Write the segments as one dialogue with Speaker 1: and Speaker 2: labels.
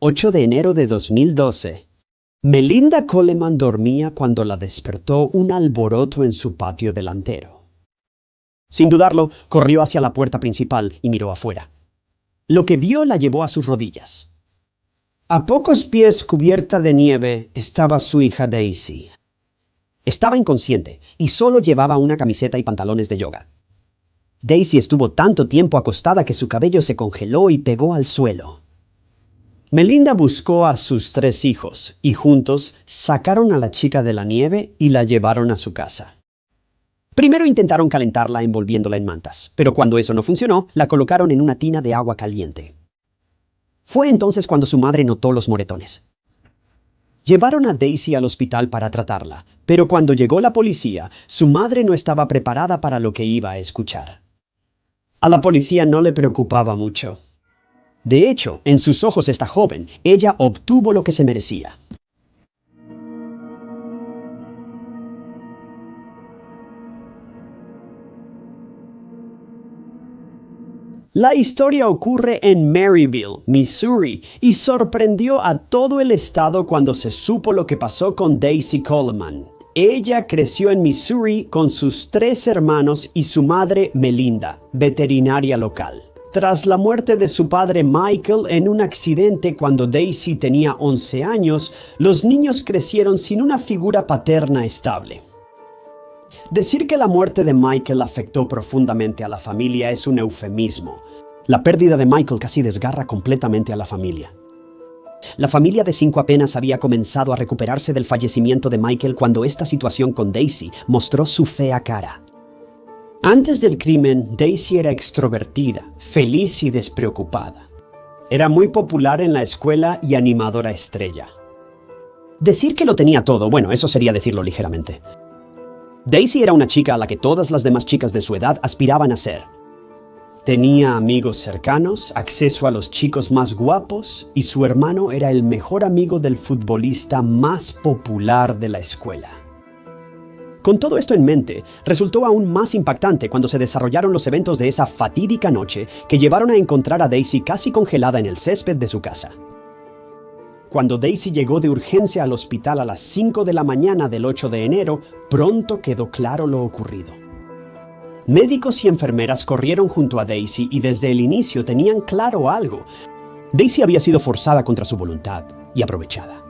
Speaker 1: 8 de enero de 2012. Melinda Coleman dormía cuando la despertó un alboroto en su patio delantero. Sin dudarlo, corrió hacia la puerta principal y miró afuera. Lo que vio la llevó a sus rodillas. A pocos pies, cubierta de nieve, estaba su hija Daisy. Estaba inconsciente y solo llevaba una camiseta y pantalones de yoga. Daisy estuvo tanto tiempo acostada que su cabello se congeló y pegó al suelo. Melinda buscó a sus 3 hijos y juntos sacaron a la chica de la nieve y la llevaron a su casa. Primero intentaron calentarla envolviéndola en mantas, pero cuando eso no funcionó, la colocaron en una tina de agua caliente. Fue entonces cuando su madre notó los moretones. Llevaron a Daisy al hospital para tratarla, pero cuando llegó la policía, su madre no estaba preparada para lo que iba a escuchar. A la policía no le preocupaba mucho. De hecho, en sus ojos esta joven, ella obtuvo lo que se merecía. La historia ocurre en Maryville, Missouri, y sorprendió a todo el estado cuando se supo lo que pasó con Daisy Coleman. Ella creció en Missouri con sus 3 hermanos y su madre Melinda, veterinaria local. Tras la muerte de su padre Michael en un accidente cuando Daisy tenía 11 años, los niños crecieron sin una figura paterna estable. Decir que la muerte de Michael afectó profundamente a la familia es un eufemismo. La pérdida de Michael casi desgarra completamente a la familia. La familia de 5 apenas había comenzado a recuperarse del fallecimiento de Michael cuando esta situación con Daisy mostró su fea cara. Antes del crimen, Daisy era extrovertida, feliz y despreocupada. Era muy popular en la escuela y animadora estrella. Decir que lo tenía todo, bueno, eso sería decirlo ligeramente. Daisy era una chica a la que todas las demás chicas de su edad aspiraban a ser. Tenía amigos cercanos, acceso a los chicos más guapos y su hermano era el mejor amigo del futbolista más popular de la escuela. Con todo esto en mente, resultó aún más impactante cuando se desarrollaron los eventos de esa fatídica noche que llevaron a encontrar a Daisy casi congelada en el césped de su casa. Cuando Daisy llegó de urgencia al hospital a las 5 de la mañana del 8 de enero, pronto quedó claro lo ocurrido. Médicos y enfermeras corrieron junto a Daisy y desde el inicio tenían claro algo. Daisy había sido forzada contra su voluntad y aprovechada.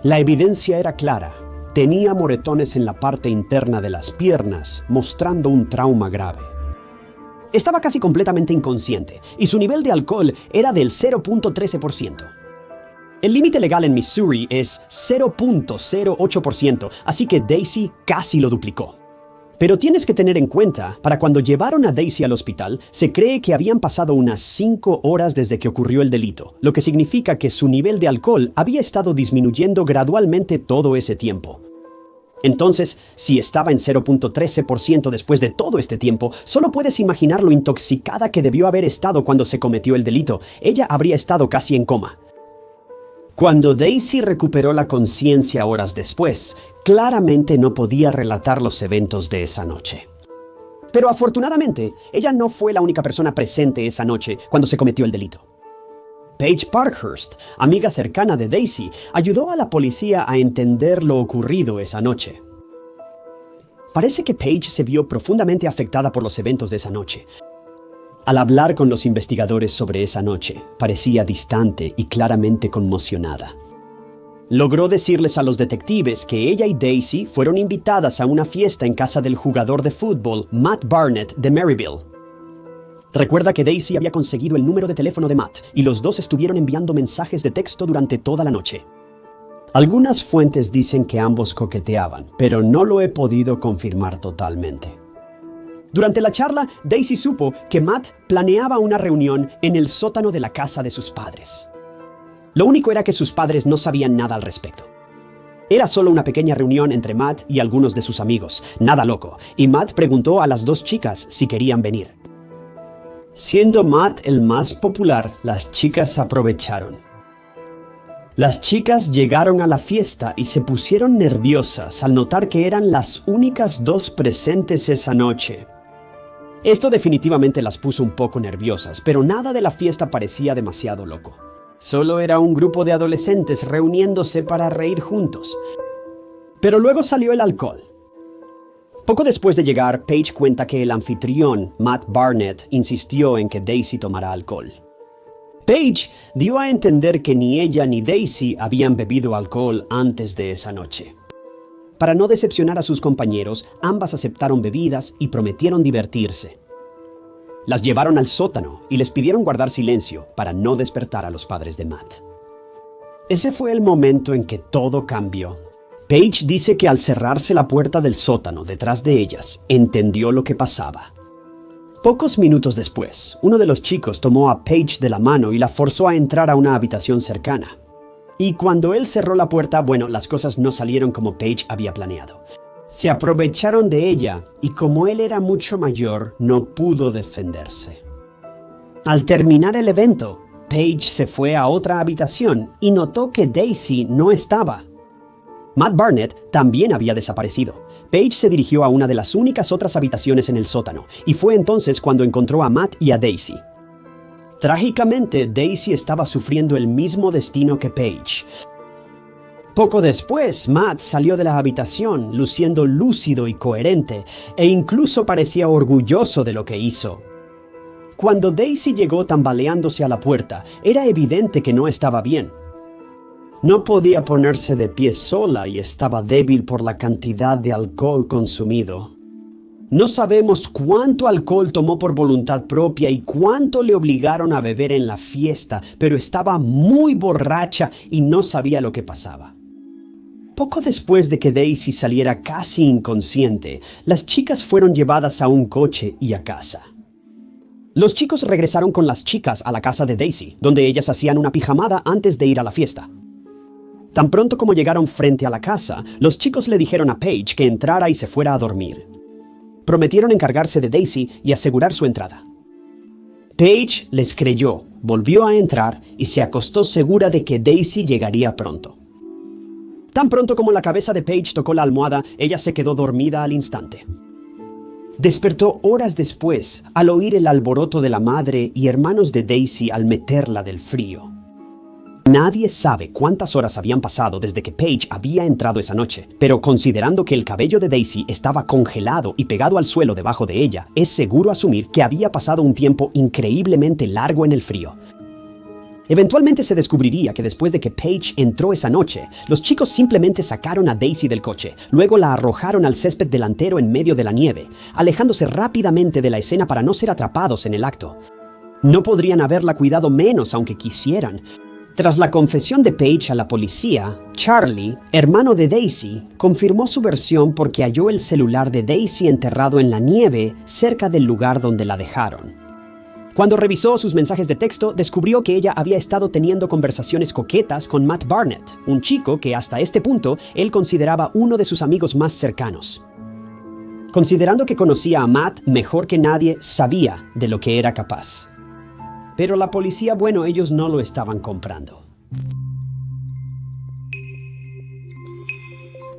Speaker 1: La evidencia era clara. Tenía moretones en la parte interna de las piernas, mostrando un trauma grave. Estaba casi completamente inconsciente y su nivel de alcohol era del 0.13%. El límite legal en Missouri es 0.08%, así que Daisy casi lo duplicó. Pero tienes que tener en cuenta, para cuando llevaron a Daisy al hospital, se cree que habían pasado unas 5 horas desde que ocurrió el delito, lo que significa que su nivel de alcohol había estado disminuyendo gradualmente todo ese tiempo. Entonces, si estaba en 0.13% después de todo este tiempo, solo puedes imaginar lo intoxicada que debió haber estado cuando se cometió el delito. Ella habría estado casi en coma. Cuando Daisy recuperó la conciencia horas después, claramente no podía relatar los eventos de esa noche. Pero afortunadamente, ella no fue la única persona presente esa noche cuando se cometió el delito. Paige Parkhurst, amiga cercana de Daisy, ayudó a la policía a entender lo ocurrido esa noche. Parece que Paige se vio profundamente afectada por los eventos de esa noche. Al hablar con los investigadores sobre esa noche, parecía distante y claramente conmocionada. Logró decirles a los detectives que ella y Daisy fueron invitadas a una fiesta en casa del jugador de fútbol Matt Barnett de Maryville. Recuerda que Daisy había conseguido el número de teléfono de Matt y los dos estuvieron enviando mensajes de texto durante toda la noche. Algunas fuentes dicen que ambos coqueteaban, pero no lo he podido confirmar totalmente. Durante la charla, Daisy supo que Matt planeaba una reunión en el sótano de la casa de sus padres. Lo único era que sus padres no sabían nada al respecto. Era solo una pequeña reunión entre Matt y algunos de sus amigos, nada loco, y Matt preguntó a las 2 chicas si querían venir. Siendo Matt el más popular, las chicas aprovecharon. Las chicas llegaron a la fiesta y se pusieron nerviosas al notar que eran las únicas 2 presentes esa noche. Esto definitivamente las puso un poco nerviosas, pero nada de la fiesta parecía demasiado loco. Solo era un grupo de adolescentes reuniéndose para reír juntos. Pero luego salió el alcohol. Poco después de llegar, Paige cuenta que el anfitrión, Matt Barnett, insistió en que Daisy tomara alcohol. Paige dio a entender que ni ella ni Daisy habían bebido alcohol antes de esa noche. Para no decepcionar a sus compañeros, ambas aceptaron bebidas y prometieron divertirse. Las llevaron al sótano y les pidieron guardar silencio para no despertar a los padres de Matt. Ese fue el momento en que todo cambió. Paige dice que al cerrarse la puerta del sótano detrás de ellas, entendió lo que pasaba. Pocos minutos después, uno de los chicos tomó a Paige de la mano y la forzó a entrar a una habitación cercana. Y cuando él cerró la puerta, las cosas no salieron como Paige había planeado. Se aprovecharon de ella y como él era mucho mayor, no pudo defenderse. Al terminar el evento, Paige se fue a otra habitación y notó que Daisy no estaba. Matt Barnett también había desaparecido. Paige se dirigió a una de las únicas otras habitaciones en el sótano, y fue entonces cuando encontró a Matt y a Daisy. Trágicamente, Daisy estaba sufriendo el mismo destino que Paige. Poco después, Matt salió de la habitación, luciendo lúcido y coherente, e incluso parecía orgulloso de lo que hizo. Cuando Daisy llegó tambaleándose a la puerta, era evidente que no estaba bien. No podía ponerse de pie sola y estaba débil por la cantidad de alcohol consumido. No sabemos cuánto alcohol tomó por voluntad propia y cuánto le obligaron a beber en la fiesta, pero estaba muy borracha y no sabía lo que pasaba. Poco después de que Daisy saliera casi inconsciente, las chicas fueron llevadas a un coche y a casa. Los chicos regresaron con las chicas a la casa de Daisy, donde ellas hacían una pijamada antes de ir a la fiesta. Tan pronto como llegaron frente a la casa, los chicos le dijeron a Paige que entrara y se fuera a dormir. Prometieron encargarse de Daisy y asegurar su entrada. Paige les creyó, volvió a entrar y se acostó segura de que Daisy llegaría pronto. Tan pronto como la cabeza de Paige tocó la almohada, ella se quedó dormida al instante. Despertó horas después al oír el alboroto de la madre y hermanos de Daisy al meterla del frío. Nadie sabe cuántas horas habían pasado desde que Paige había entrado esa noche, pero considerando que el cabello de Daisy estaba congelado y pegado al suelo debajo de ella, es seguro asumir que había pasado un tiempo increíblemente largo en el frío. Eventualmente se descubriría que después de que Paige entró esa noche, los chicos simplemente sacaron a Daisy del coche, luego la arrojaron al césped delantero en medio de la nieve, alejándose rápidamente de la escena para no ser atrapados en el acto. No podrían haberla cuidado menos aunque quisieran. Tras la confesión de Paige a la policía, Charlie, hermano de Daisy, confirmó su versión porque halló el celular de Daisy enterrado en la nieve cerca del lugar donde la dejaron. Cuando revisó sus mensajes de texto, descubrió que ella había estado teniendo conversaciones coquetas con Matt Barnett, un chico que hasta este punto él consideraba uno de sus amigos más cercanos. Considerando que conocía a Matt mejor que nadie, sabía de lo que era capaz. Pero la policía, ellos no lo estaban comprando.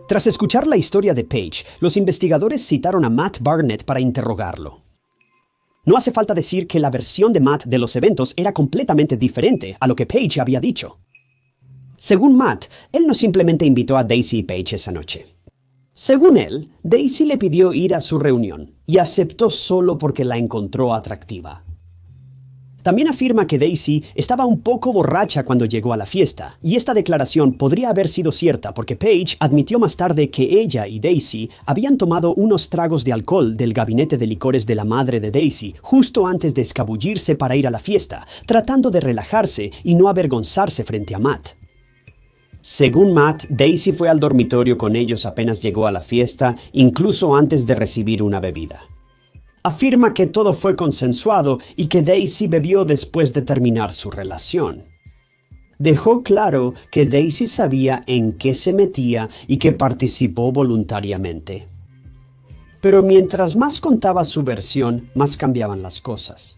Speaker 1: Tras escuchar la historia de Paige, los investigadores citaron a Matt Barnett para interrogarlo. No hace falta decir que la versión de Matt de los eventos era completamente diferente a lo que Paige había dicho. Según Matt, él no simplemente invitó a Daisy y Paige esa noche. Según él, Daisy le pidió ir a su reunión y aceptó solo porque la encontró atractiva. También afirma que Daisy estaba un poco borracha cuando llegó a la fiesta, y esta declaración podría haber sido cierta porque Paige admitió más tarde que ella y Daisy habían tomado unos tragos de alcohol del gabinete de licores de la madre de Daisy justo antes de escabullirse para ir a la fiesta, tratando de relajarse y no avergonzarse frente a Matt. Según Matt, Daisy fue al dormitorio con ellos apenas llegó a la fiesta, incluso antes de recibir una bebida. Afirma que todo fue consensuado y que Daisy bebió después de terminar su relación. Dejó claro que Daisy sabía en qué se metía y que participó voluntariamente. Pero mientras más contaba su versión, más cambiaban las cosas.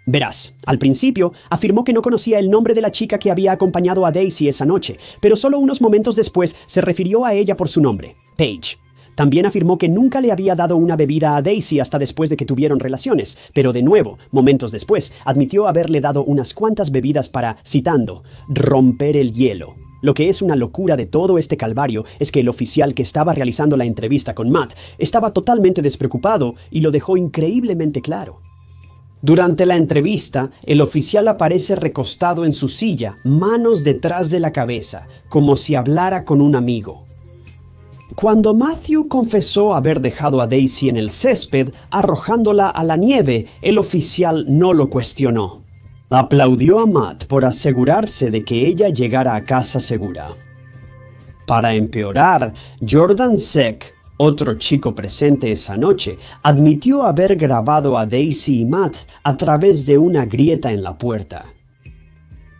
Speaker 1: Verás, al principio afirmó que no conocía el nombre de la chica que había acompañado a Daisy esa noche, pero solo unos momentos después se refirió a ella por su nombre, Paige. También afirmó que nunca le había dado una bebida a Daisy hasta después de que tuvieron relaciones, pero de nuevo, momentos después, admitió haberle dado unas cuantas bebidas para, citando, romper el hielo. Lo que es una locura de todo este calvario es que el oficial que estaba realizando la entrevista con Matt estaba totalmente despreocupado y lo dejó increíblemente claro. Durante la entrevista, el oficial aparece recostado en su silla, manos detrás de la cabeza, como si hablara con un amigo. Cuando Matthew confesó haber dejado a Daisy en el césped, arrojándola a la nieve, el oficial no lo cuestionó. Aplaudió a Matt por asegurarse de que ella llegara a casa segura. Para empeorar, Jordan Seck, otro chico presente esa noche, admitió haber grabado a Daisy y Matt a través de una grieta en la puerta.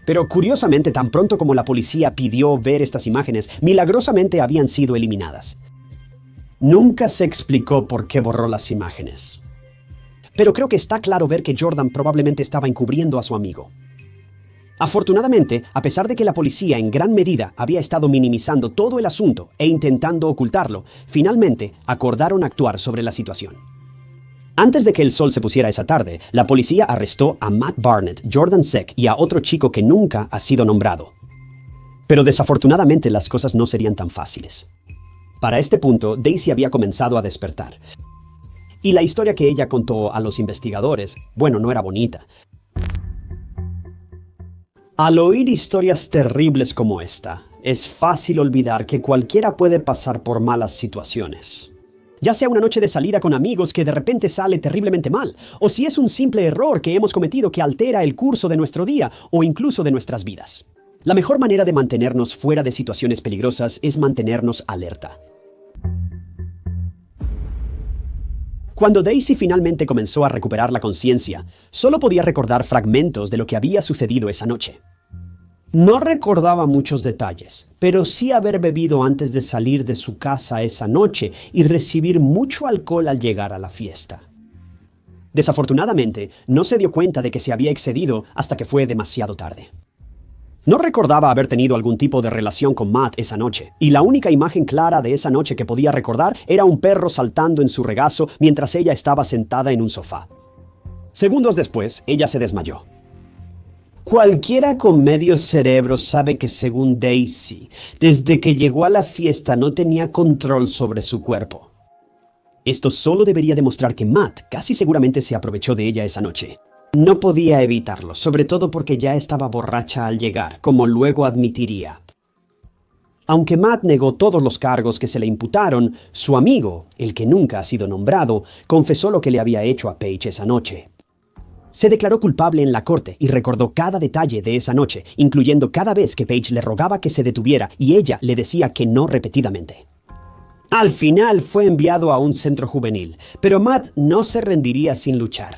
Speaker 1: Pero curiosamente, tan pronto como la policía pidió ver estas imágenes, milagrosamente habían sido eliminadas. Nunca se explicó por qué borró las imágenes. Pero creo que está claro ver que Jordan probablemente estaba encubriendo a su amigo. Afortunadamente, a pesar de que la policía en gran medida había estado minimizando todo el asunto e intentando ocultarlo, finalmente acordaron actuar sobre la situación. Antes de que el sol se pusiera esa tarde, la policía arrestó a Matt Barnett, Jordan Seck y a otro chico que nunca ha sido nombrado. Pero desafortunadamente las cosas no serían tan fáciles. Para este punto, Daisy había comenzado a despertar. Y la historia que ella contó a los investigadores, bueno, no era bonita. Al oír historias terribles como esta, es fácil olvidar que cualquiera puede pasar por malas situaciones. Ya sea una noche de salida con amigos que de repente sale terriblemente mal, o si es un simple error que hemos cometido que altera el curso de nuestro día o incluso de nuestras vidas. La mejor manera de mantenernos fuera de situaciones peligrosas es mantenernos alerta. Cuando Daisy finalmente comenzó a recuperar la conciencia, solo podía recordar fragmentos de lo que había sucedido esa noche. No recordaba muchos detalles, pero sí haber bebido antes de salir de su casa esa noche y recibir mucho alcohol al llegar a la fiesta. Desafortunadamente, no se dio cuenta de que se había excedido hasta que fue demasiado tarde. No recordaba haber tenido algún tipo de relación con Matt esa noche, y la única imagen clara de esa noche que podía recordar era un perro saltando en su regazo mientras ella estaba sentada en un sofá. Segundos después, ella se desmayó. Cualquiera con medio cerebro sabe que, según Daisy, desde que llegó a la fiesta no tenía control sobre su cuerpo. Esto solo debería demostrar que Matt casi seguramente se aprovechó de ella esa noche. No podía evitarlo, sobre todo porque ya estaba borracha al llegar, como luego admitiría. Aunque Matt negó todos los cargos que se le imputaron, su amigo, el que nunca ha sido nombrado, confesó lo que le había hecho a Paige esa noche. Se declaró culpable en la corte y recordó cada detalle de esa noche, incluyendo cada vez que Paige le rogaba que se detuviera y ella le decía que no repetidamente. Al final fue enviado a un centro juvenil, pero Matt no se rendiría sin luchar.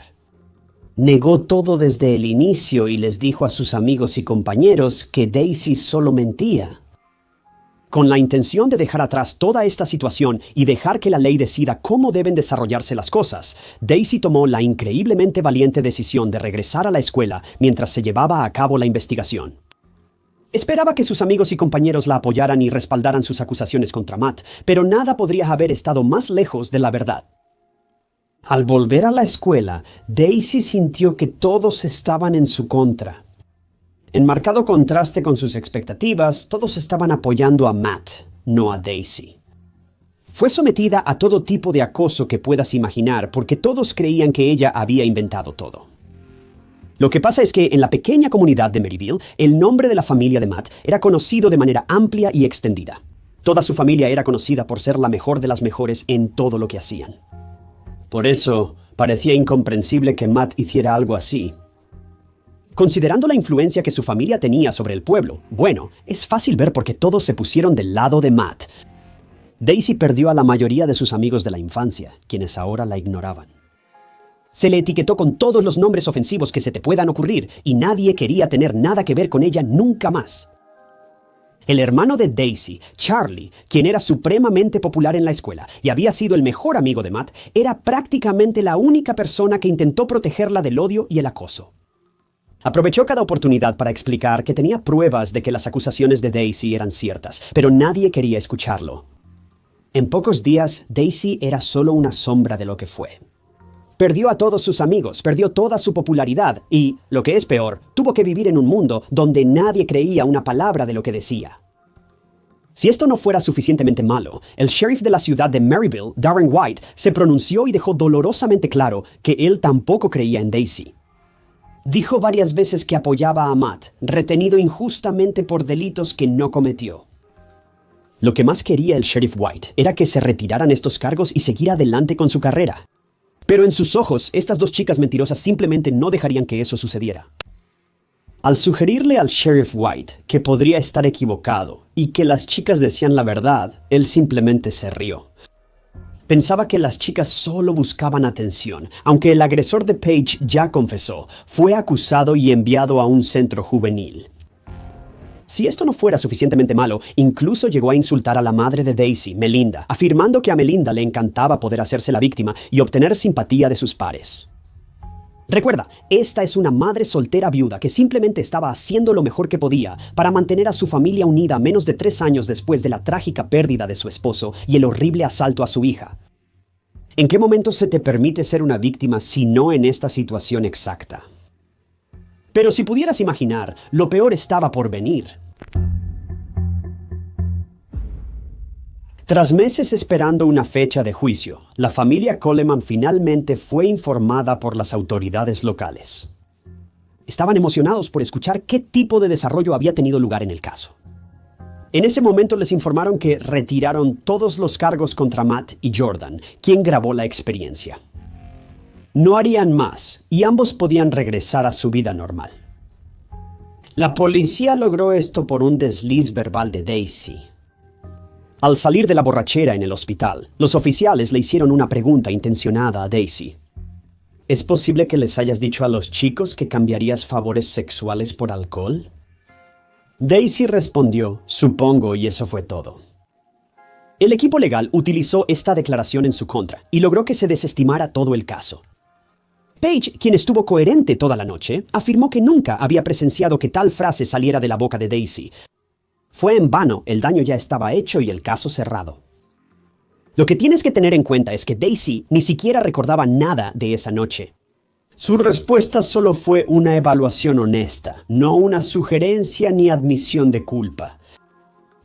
Speaker 1: Negó todo desde el inicio y les dijo a sus amigos y compañeros que Daisy solo mentía. Con la intención de dejar atrás toda esta situación y dejar que la ley decida cómo deben desarrollarse las cosas, Daisy tomó la increíblemente valiente decisión de regresar a la escuela mientras se llevaba a cabo la investigación. Esperaba que sus amigos y compañeros la apoyaran y respaldaran sus acusaciones contra Matt, pero nada podría haber estado más lejos de la verdad. Al volver a la escuela, Daisy sintió que todos estaban en su contra. En marcado contraste con sus expectativas, todos estaban apoyando a Matt, no a Daisy. Fue sometida a todo tipo de acoso que puedas imaginar porque todos creían que ella había inventado todo. Lo que pasa es que en la pequeña comunidad de Maryville, el nombre de la familia de Matt era conocido de manera amplia y extendida. Toda su familia era conocida por ser la mejor de las mejores en todo lo que hacían. Por eso, parecía incomprensible que Matt hiciera algo así. Considerando la influencia que su familia tenía sobre el pueblo, bueno, es fácil ver por qué todos se pusieron del lado de Matt. Daisy perdió a la mayoría de sus amigos de la infancia, quienes ahora la ignoraban. Se le etiquetó con todos los nombres ofensivos que se te puedan ocurrir y nadie quería tener nada que ver con ella nunca más. El hermano de Daisy, Charlie, quien era supremamente popular en la escuela y había sido el mejor amigo de Matt, era prácticamente la única persona que intentó protegerla del odio y el acoso. Aprovechó cada oportunidad para explicar que tenía pruebas de que las acusaciones de Daisy eran ciertas, pero nadie quería escucharlo. En pocos días, Daisy era solo una sombra de lo que fue. Perdió a todos sus amigos, perdió toda su popularidad y, lo que es peor, tuvo que vivir en un mundo donde nadie creía una palabra de lo que decía. Si esto no fuera suficientemente malo, el sheriff de la ciudad de Maryville, Darren White, se pronunció y dejó dolorosamente claro que él tampoco creía en Daisy. Dijo varias veces que apoyaba a Matt, retenido injustamente por delitos que no cometió. Lo que más quería el sheriff White era que se retiraran estos cargos y seguir adelante con su carrera. Pero en sus ojos, estas dos chicas mentirosas simplemente no dejarían que eso sucediera. Al sugerirle al sheriff White que podría estar equivocado y que las chicas decían la verdad, él simplemente se rió. Pensaba que las chicas solo buscaban atención, aunque el agresor de Paige ya confesó, fue acusado y enviado a un centro juvenil. Si esto no fuera suficientemente malo, incluso llegó a insultar a la madre de Daisy, Melinda, afirmando que a Melinda le encantaba poder hacerse la víctima y obtener simpatía de sus pares. Recuerda, esta es una madre soltera viuda que simplemente estaba haciendo lo mejor que podía para mantener a su familia unida menos de 3 años después de la trágica pérdida de su esposo y el horrible asalto a su hija. ¿En qué momento se te permite ser una víctima si no en esta situación exacta? Pero si pudieras imaginar, lo peor estaba por venir. Tras meses esperando una fecha de juicio, la familia Coleman finalmente fue informada por las autoridades locales. Estaban emocionados por escuchar qué tipo de desarrollo había tenido lugar en el caso. En ese momento les informaron que retiraron todos los cargos contra Matt y Jordan, quien grabó la experiencia. No harían más, y ambos podían regresar a su vida normal. La policía logró esto por un desliz verbal de Daisy. Al salir de la borrachera en el hospital, los oficiales le hicieron una pregunta intencionada a Daisy. ¿Es posible que les hayas dicho a los chicos que cambiarías favores sexuales por alcohol? Daisy respondió, supongo, y eso fue todo. El equipo legal utilizó esta declaración en su contra y logró que se desestimara todo el caso. Paige, quien estuvo coherente toda la noche, afirmó que nunca había presenciado que tal frase saliera de la boca de Daisy. Fue en vano, el daño ya estaba hecho y el caso cerrado. Lo que tienes que tener en cuenta es que Daisy ni siquiera recordaba nada de esa noche. Su respuesta solo fue una evaluación honesta, no una sugerencia ni admisión de culpa.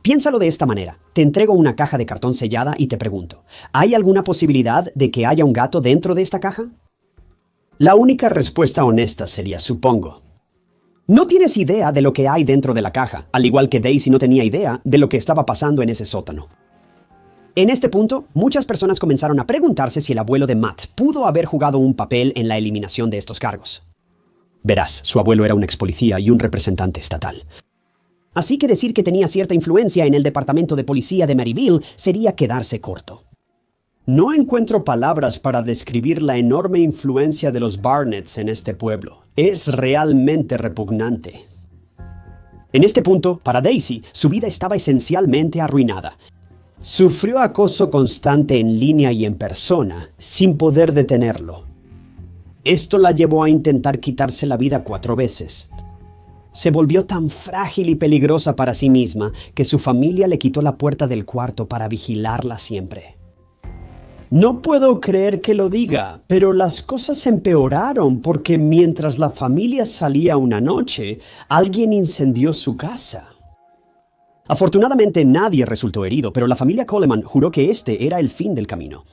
Speaker 1: Piénsalo de esta manera. Te entrego una caja de cartón sellada y te pregunto, ¿hay alguna posibilidad de que haya un gato dentro de esta caja? La única respuesta honesta sería supongo. No tienes idea de lo que hay dentro de la caja, al igual que Daisy no tenía idea de lo que estaba pasando en ese sótano. En este punto, muchas personas comenzaron a preguntarse si el abuelo de Matt pudo haber jugado un papel en la eliminación de estos cargos. Verás, su abuelo era un ex policía y un representante estatal. Así que decir que tenía cierta influencia en el departamento de policía de Maryville sería quedarse corto. No encuentro palabras para describir la enorme influencia de los Barnetts en este pueblo. Es realmente repugnante. En este punto, para Daisy, su vida estaba esencialmente arruinada. Sufrió acoso constante en línea y en persona, sin poder detenerlo. Esto la llevó a intentar quitarse la vida 4 veces. Se volvió tan frágil y peligrosa para sí misma que su familia le quitó la puerta del cuarto para vigilarla siempre. No puedo creer que lo diga, pero las cosas empeoraron porque mientras la familia salía una noche, alguien incendió su casa. Afortunadamente nadie resultó herido, pero la familia Coleman juró que este era el fin del camino.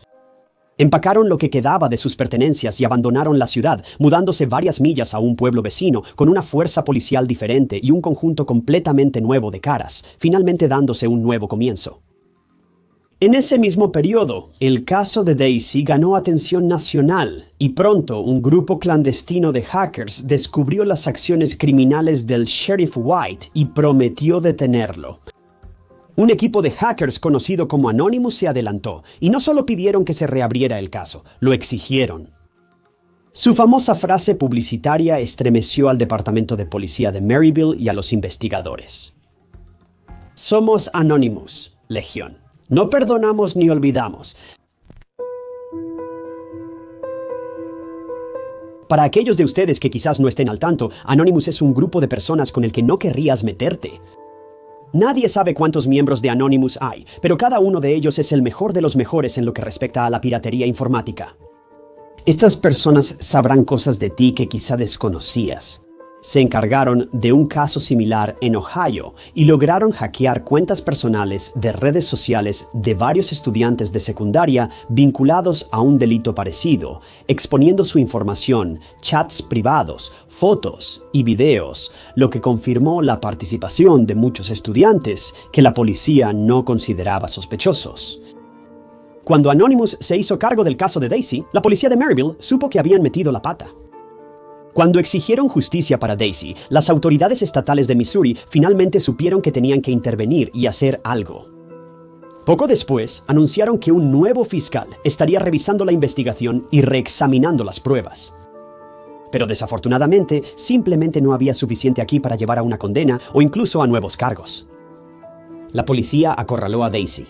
Speaker 1: Empacaron lo que quedaba de sus pertenencias y abandonaron la ciudad, mudándose varias millas a un pueblo vecino con una fuerza policial diferente y un conjunto completamente nuevo de caras, finalmente dándose un nuevo comienzo. En ese mismo periodo, el caso de Daisy ganó atención nacional y pronto un grupo clandestino de hackers descubrió las acciones criminales del sheriff White y prometió detenerlo. Un equipo de hackers conocido como Anonymous se adelantó y no solo pidieron que se reabriera el caso, lo exigieron. Su famosa frase publicitaria estremeció al departamento de policía de Maryville y a los investigadores. Somos Anonymous, Legión. No perdonamos ni olvidamos. Para aquellos de ustedes que quizás no estén al tanto, Anonymous es un grupo de personas con el que no querrías meterte. Nadie sabe cuántos miembros de Anonymous hay, pero cada uno de ellos es el mejor de los mejores en lo que respecta a la piratería informática. Estas personas sabrán cosas de ti que quizá desconocías. Se encargaron de un caso similar en Ohio y lograron hackear cuentas personales de redes sociales de varios estudiantes de secundaria vinculados a un delito parecido, exponiendo su información, chats privados, fotos y videos, lo que confirmó la participación de muchos estudiantes que la policía no consideraba sospechosos. Cuando Anonymous se hizo cargo del caso de Daisy, la policía de Maryville supo que habían metido la pata. Cuando exigieron justicia para Daisy, las autoridades estatales de Missouri finalmente supieron que tenían que intervenir y hacer algo. Poco después, anunciaron que un nuevo fiscal estaría revisando la investigación y reexaminando las pruebas. Pero desafortunadamente, simplemente no había suficiente aquí para llevar a una condena o incluso a nuevos cargos. La policía acorraló a Daisy.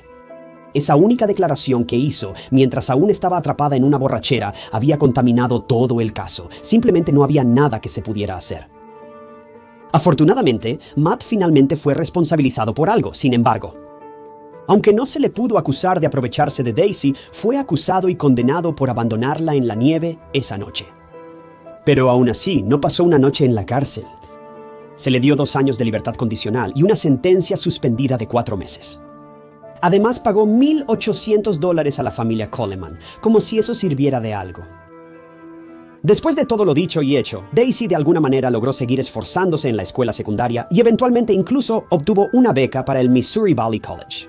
Speaker 1: Esa única declaración que hizo mientras aún estaba atrapada en una borrachera había contaminado todo el caso. Simplemente no había nada que se pudiera hacer. Afortunadamente, Matt finalmente fue responsabilizado por algo, sin embargo. Aunque no se le pudo acusar de aprovecharse de Daisy, fue acusado y condenado por abandonarla en la nieve esa noche. Pero aún así, no pasó una noche en la cárcel. Se le dio 2 años de libertad condicional y una sentencia suspendida de 4 meses. Además, pagó $1,800 a la familia Coleman, como si eso sirviera de algo. Después de todo lo dicho y hecho, Daisy de alguna manera logró seguir esforzándose en la escuela secundaria y eventualmente incluso obtuvo una beca para el Missouri Valley College.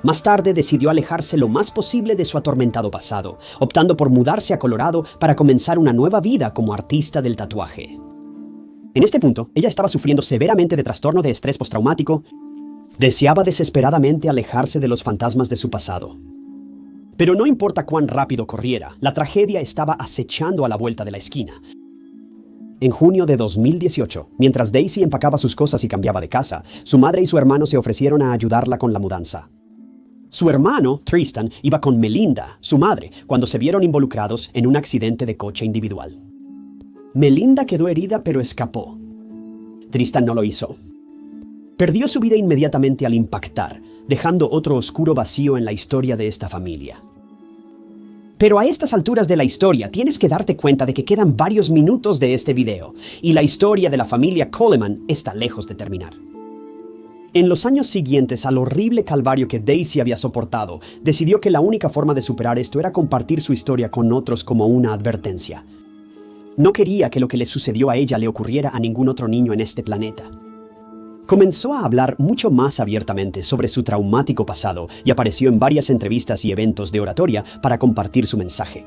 Speaker 1: Más tarde decidió alejarse lo más posible de su atormentado pasado, optando por mudarse a Colorado para comenzar una nueva vida como artista del tatuaje. En este punto, ella estaba sufriendo severamente de trastorno de estrés postraumático. Deseaba desesperadamente alejarse de los fantasmas de su pasado. Pero no importa cuán rápido corriera, la tragedia estaba acechando a la vuelta de la esquina. En junio de 2018, mientras Daisy empacaba sus cosas y cambiaba de casa, su madre y su hermano se ofrecieron a ayudarla con la mudanza. Su hermano, Tristan, iba con Melinda, su madre, cuando se vieron involucrados en un accidente de coche individual. Melinda quedó herida pero escapó. Tristan no lo hizo. Perdió su vida inmediatamente al impactar, dejando otro oscuro vacío en la historia de esta familia. Pero a estas alturas de la historia tienes que darte cuenta de que quedan varios minutos de este video, y la historia de la familia Coleman está lejos de terminar. En los años siguientes al horrible calvario que Daisy había soportado, decidió que la única forma de superar esto era compartir su historia con otros como una advertencia. No quería que lo que le sucedió a ella le ocurriera a ningún otro niño en este planeta. Comenzó a hablar mucho más abiertamente sobre su traumático pasado y apareció en varias entrevistas y eventos de oratoria para compartir su mensaje.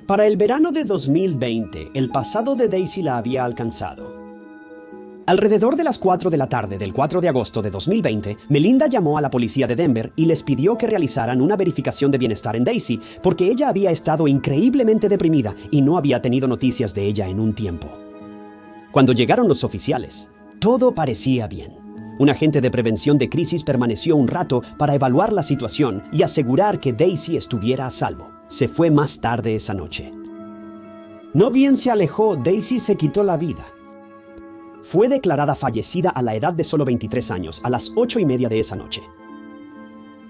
Speaker 1: Para el verano de 2020, el pasado de Daisy la había alcanzado. Alrededor de las 4 de la tarde del 4 de agosto de 2020, Melinda llamó a la policía de Denver y les pidió que realizaran una verificación de bienestar en Daisy porque ella había estado increíblemente deprimida y no había tenido noticias de ella en un tiempo. Cuando llegaron los oficiales, todo parecía bien. Un agente de prevención de crisis permaneció un rato para evaluar la situación y asegurar que Daisy estuviera a salvo. Se fue más tarde esa noche. No bien se alejó, Daisy se quitó la vida. Fue declarada fallecida a la edad de solo 23 años, a las 8:30 de esa noche.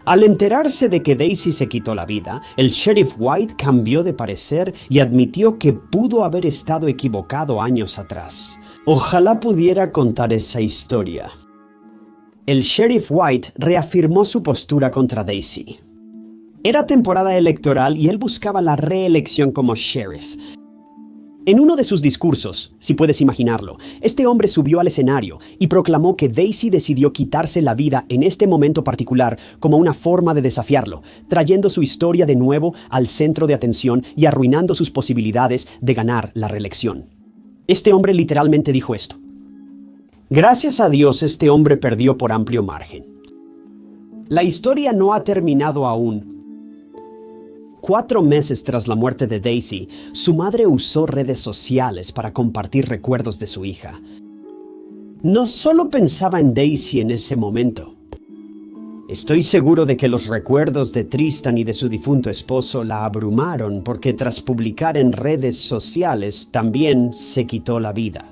Speaker 1: Al enterarse de que Daisy se quitó la vida, el sheriff White cambió de parecer y admitió que pudo haber estado equivocado años atrás. Ojalá pudiera contar esa historia. El sheriff White reafirmó su postura contra Daisy. Era temporada electoral y él buscaba la reelección como sheriff. En uno de sus discursos, si puedes imaginarlo, este hombre subió al escenario y proclamó que Daisy decidió quitarse la vida en este momento particular como una forma de desafiarlo, trayendo su historia de nuevo al centro de atención y arruinando sus posibilidades de ganar la reelección. Este hombre literalmente dijo esto: "Gracias a Dios este hombre perdió por amplio margen". La historia no ha terminado aún. 4 meses tras la muerte de Daisy, su madre usó redes sociales para compartir recuerdos de su hija. No solo pensaba en Daisy en ese momento. Estoy seguro de que los recuerdos de Tristan y de su difunto esposo la abrumaron porque tras publicar en redes sociales también se quitó la vida.